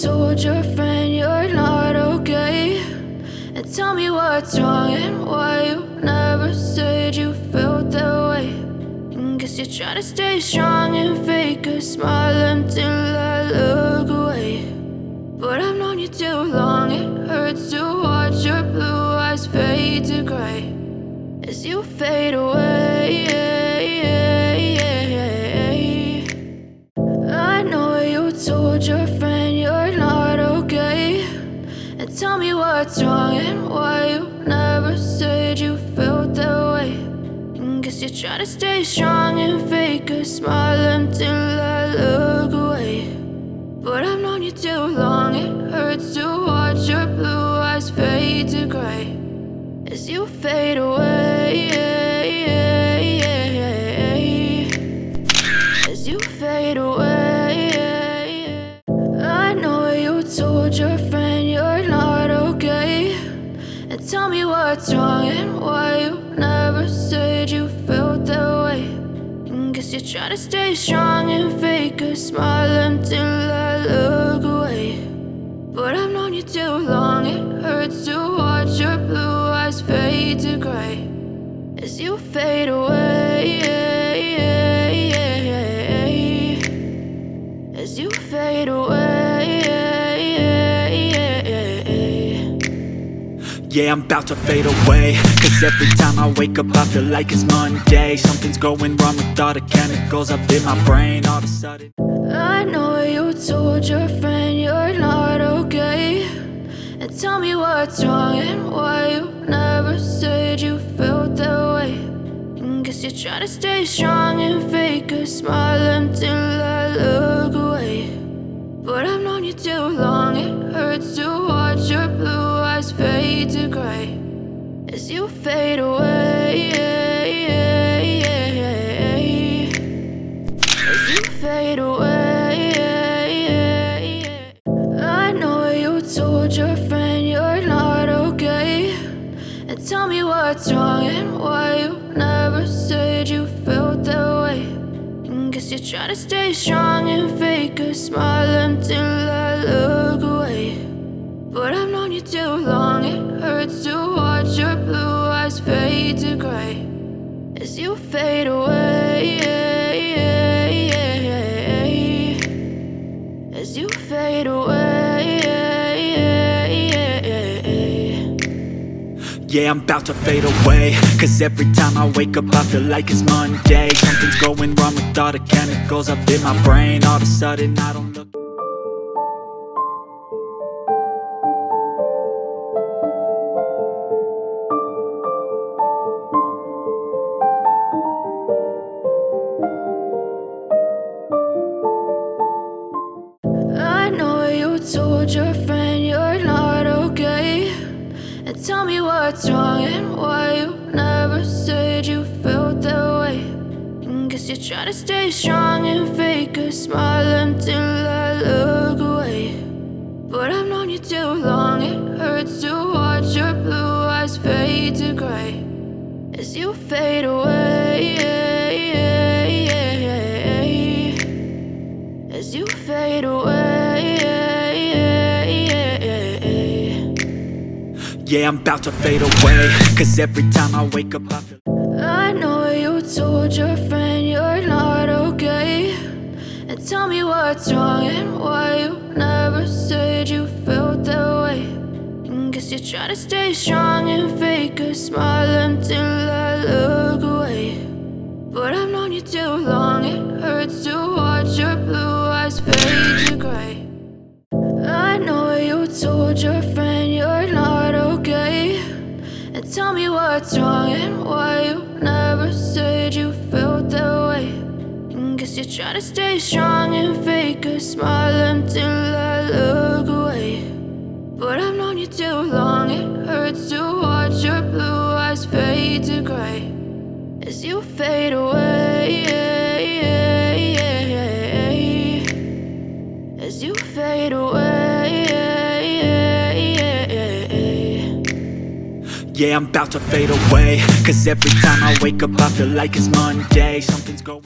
told your friend you're not okay, and tell me what's wrong and why you never said you felt that way. And guess you're trying to stay strong and fake a smile until I look away. But I've known you too long, it hurts to watch your blue eyes fade to gray as you fade away. I know you told your friend you're not okay, and tell me what's wrong and why you never said you felt that way. And guess you're trying to stay strong and fake a smile until I look away. But I've known you too long, it hurts to watch your blue eyes fade to gray as you fade away. As you fade away. I know you told your friend you're not okay, and tell me what's wrong and why you never said you felt that way. And guess you're trying to stay strong and fake a smile until I look away. But I've known you too long, it hurts to watch your blue eyes fade to gray as you fade away. As you fade away. Yeah, I'm about to fade away, cause every time I wake up I feel like it's Monday. Something's going wrong with all the chemicals up in my brain all of a sudden. I know you told your friend you're not okay, and tell me what's wrong and why you never said you felt that way. And guess you're trying to stay strong and fake a smile until I look away. But I've known you too long, it hurts to watch your blue eyes fade to gray as you fade away. As you fade away. I know you told your friend you're not okay, and tell me what's wrong and why you never said you felt that way. And guess you're trying to stay strong and fake a smile until I look away. But I've known you too long, it hurts to watch your blue eyes fade to gray as you fade away. As you fade away. Yeah, I'm about to fade away, cause every time I wake up I feel like it's Monday. Something's going wrong with all the chemicals up in my brain. All of a sudden I don't look. I know you told your friend you're not okay, and tell me what's wrong and why you never said you felt that way. And guess you're trying to stay strong and fake a smile until I look away. But I've known you too long, it hurts to watch your blue eyes fade to gray as you fade away. As you fade away. Yeah, I'm about to fade away, cause every time I wake up I feel. I know you told your friend you're not okay, and tell me what's wrong and why you never said you felt that way. And guess you're trying to stay strong and fake a smile until I look away. But I've known you too long, it hurts to watch your blue eyes fade to gray. I know you told your friend you're not okay, and tell me what's wrong and why you never said you felt that way. And guess you're trying to stay strong and fake a smile until I look away. But I've known you too long, it hurts to watch your blue eyes fade to gray as you fade away. As you fade away. Yeah, I'm about to fade away, cause every time I wake up I feel like it's Monday. Something's going